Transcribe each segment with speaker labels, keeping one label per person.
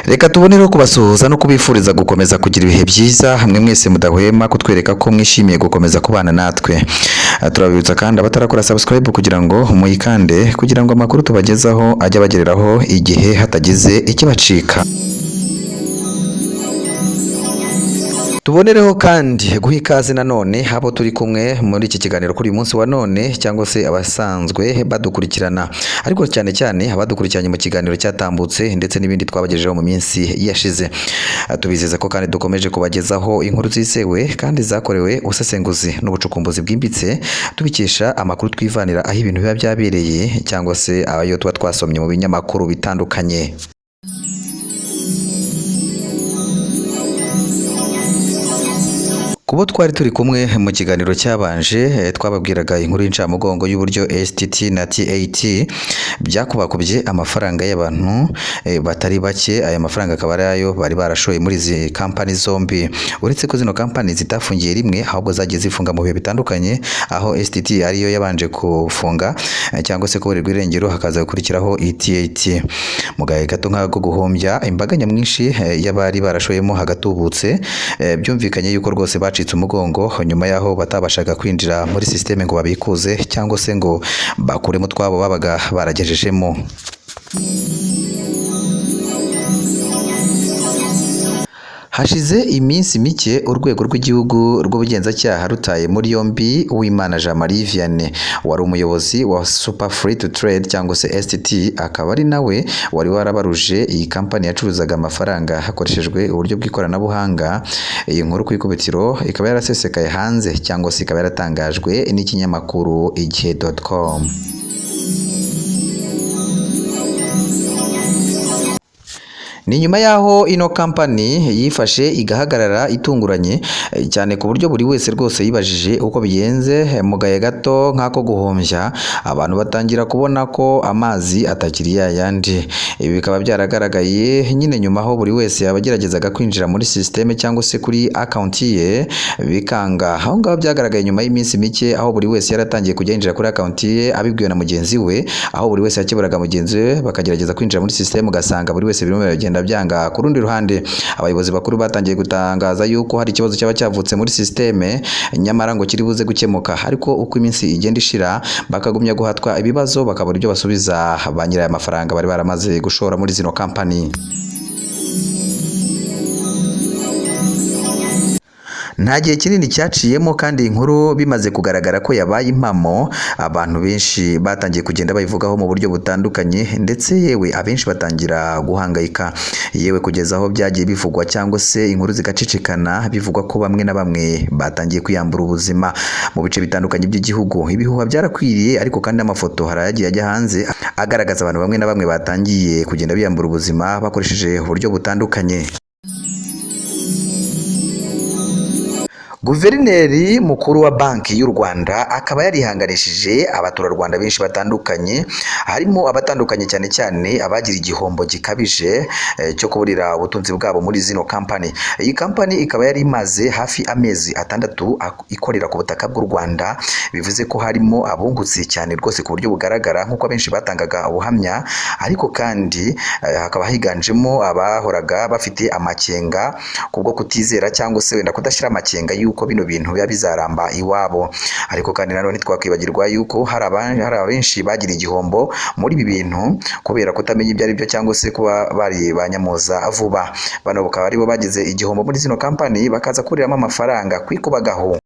Speaker 1: Reka tubonereho kubasuhuza no kubifuriza gukomeza kugira ibihe byiza hamwe mwese mudahwema kutwereka ko mwishimiye gukomeza kubana natwe. Turabibutsa kandi abatarakora subscribe kugira ngo muyikande kugira ngo amakuru tubagezaho ajye abagereraho igihe hatagize ikibacika. Tubonereho kandi guha ikaze nanone habo turi kumwe muri iki kiganiro kuri uyu munsi wa none cyangwa se abasanzwe badukurikirana, ariko cyane cyane abadukurikiranye mu kiganiro cyatambutse ndetse n'ibindi twabagejejeho mu minsi yashize. Tubizeza ko kandi dukomeje kubagezaho inkuru zisewe kandi zakorewe ubusesenguzi n'ubucukumbuzi bwimbitse, tubikesha amakuru twivanira aho ibintu biba byabereye cyangwa se ayo tuba twasomye mu binyamakuru bitandukanye. Kubo twari turi kumwe mu kiganiro cyabanje twababwiraga inkuru y'incamugongo y'uburyo STT na TAT byakubakubye amafaranga y'abantu batari bake. Aya mafaranga akaba ari ayo bari barashoye muri izi kampani zombi, uretse ko zino kampani zitafungiye rimwe ahubwo zagiye zifunga mu bihe bitandukanye, aho STT ariyo yabanje kufunga cyangwa se kuburirwa irengero, hakaza gukurikiraho TAT. Mu gahe gato nk'ako guhombya imbaga nyamwinshi y'abari barashoyemo hagatubutse, byumvikanye yuko rwose bacitse umugongo nyuma yaho batabashaga kwinjira muri systeme ngo babikuze cyangwa se ngo bakuremo twabo babaga baragejejemo. Hashize iminsi mike urwego rw'igihugu rw'ubugenzacyaha rutaye muri yombi Uwimana Jean Marie Vianney, wari umuyobozi wa Super Free to Trade cyangwa se STT, akaba ari nawe wari warabaruje iyi kampani yacuruzaga amafaranga hakoreshejwe uburyo bw'ikoranabuhanga. Iyi nkuru ku ikubitiro ikaba yarasesekaye hanze cyangwa se ikaba yaratangajwe n'ikinyamakuru igihe.com. Ni nyuma yaho ino kampani yifashe igahagarara itunguranye cyane ku buryo buri wese rwose yibajije uko bigenze. Mu gahe gato nk'ako guhombya abantu batangira kubona ko amazi atakiri yayandi. Ibi bikaba byaragaragaye nyine nyuma aho buri wese yabageragezaga kwinjira muri systeme cyangwa se kuri account ye bikanga. Aho ngaho byagaragaye nyuma y'iminsi mike aho buri wese yaratangiye kujya yinjira kuri account ye abibwiwe na mugenzi we, aho buri wese yakiburaga mugenzi we bakagerageza kwinjira muri systeme ugasanga buri wese birimo biragenda byanga. Ku rundi ruhande abayobozi bakuru batangiye gutangaza yuko hari ikibazo cyaba cyavutse muri systeme nyamara ngo kiri buze gukemuka, ariko uko iminsi igenda ishira bakagumya guhatwa ibibazo bakabura ibyo basubiza ba nyiri aya mafaranga bari baramaze gushora muri zino kampani. Nta gihe kinini cyaciyemo kandi inkuru bimaze kugaragara ko yabaye impamo, abantu benshi batangiye kugenda bayivugaho mu buryo butandukanye, ndetse yewe abenshi batangira guhangayika, yewe kugeza aho byagiye bivugwa cyangwa se inkuru zigacicikana bivugwa ko bamwe na bamwe batangiye kwiyambura ubuzima mu bice bitandukanye by'igihugu. Ibihuha byarakwiriye, ariko kandi amafoto harayagiye ajya hanze agaragaza abantu bamwe na bamwe batangiye kugenda biyambura ubuzima bakoresheje uburyo butandukanye. Guverineri mukuru wa banki y'u Rwanda akaba yarihanganishije abaturarwanda benshi batandukanye, harimo abatandukanye cyane cyane abagira igihombo gikabije cyo kuburira ubutunzi bwabo muri zino kampani. Iyi kampani ikaba yari imaze hafi amezi 6 ikorera ku butaka bw'u Rwanda, bivuze ko harimo abungutse cyane rwose ku buryo bugaragara nk'uko abenshi batangaga ubuhamya, ariko kandi hakaba higanjemo abahoraga bafite amakenga kubwo kutizera cyangwa se wenda kudashyira amakenga yuko bino bintu biba bizaramba iwabo. Ariko kandi nanone twakwibagirwa yuko hari abenshi bagira igihombo muri ibi bintu kubera kutamenya ibyo ari byo cyangwa se kuba bari banyamuza vuba. Bano bakaba aribo bagize igihombo muri zino kampani bakaza kuriramo amafaranga kwikubagaho.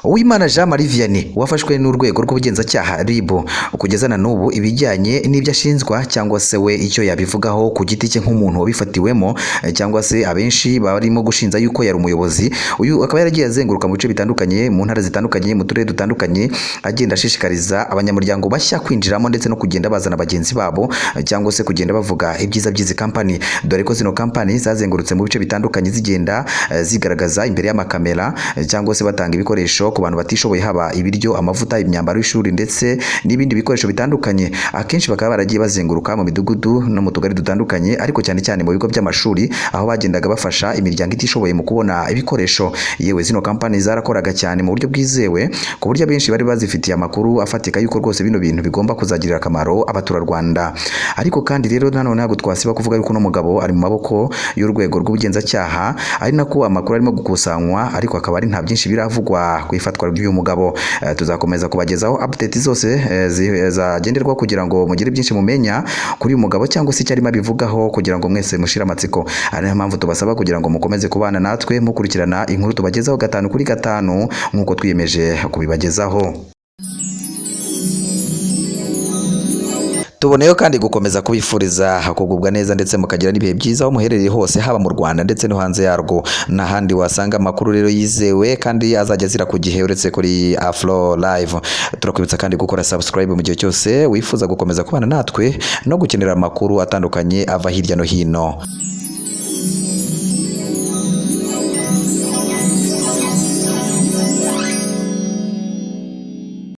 Speaker 1: Uwimana Jean Marie Vianney wafashwe n'urwego rw'ubugenzacyaha RIB kugeza na n'ubu ibijyanye n'ibyo ashinjwa cyangwa se we icyo yabivugaho ku giti cye nk'umuntu wabifatiwemo, cyangwa se abenshi barimo gushinja yuko yari umuyobozi. Uyu akaba yaragiye azenguruka mu bice bitandukanye, mu ntara zitandukanye, mu turere dutandukanye, agenda ashishikariza abanyamuryango bashya kwinjiramo ndetse no kugenda bazana bagenzi babo cyangwa se kugenda bavuga ibyiza by'izi kampani, dore ko zino kampani zazengurutse mu bice bitandukanye zigenda zigaragaza imbere y'amakamera cyangwa se batanga ibikoresho kurushaho ku bantu batishoboye, haba ibiryo, amavuta, imyambaro y'ishuri ndetse n'ibindi bikoresho bitandukanye. Akenshi bakaba baragiye bazenguruka mu midugudu no mu tugari dutandukanye, ariko cyane cyane mu bigo by'amashuri, aho bagendaga bafasha imiryango itishoboye mu kubona ibikoresho. Yewe zino kampani zarakoraga cyane mu buryo bwizewe, ku buryo abenshi bari bazifitiye amakuru afatika yuko rwose bino bintu bigomba kuzagirira akamaro abaturarwanda. Ariko kandi rero nanone ntabwo twasiba kuvuga yuko uno mugabo ari mu maboko y'urwego rw'ubugenzacyaha, ari nako amakuru arimo gukusanywa, ariko akaba ari nta byinshi biravugwa ku ifatwa ry'uyu mugabo. Tuzakomeza kubagezaho update zose zagenderwaho kugira ngo mugire byinshi mumenya kuri uyu mugabo cyangwa se icyo arimo abivugaho, kugira ngo mwese mushire amatsiko. Ari nayo mpamvu tubasaba kugira ngo mukomeze kubana natwe mukurikirana inkuru tubagezaho 5 kuri 5 nk'uko twiyemeje kubibagezaho. Tuboneyeho kandi gukomeza kubifuriza kugubwa neza ndetse mukagira n'ibihe byiza aho muherereye hose, haba mu Rwanda ndetse no hanze yarwo. N'ahandi wasanga amakuru rero yizewe kandi azajya azira ku gihe uretse kuri Afro Live. Turakwibutsa kandi gukora subscribe mu gihe cyose wifuza gukomeza kubana natwe no gukenera amakuru atandukanye ava hirya no hino.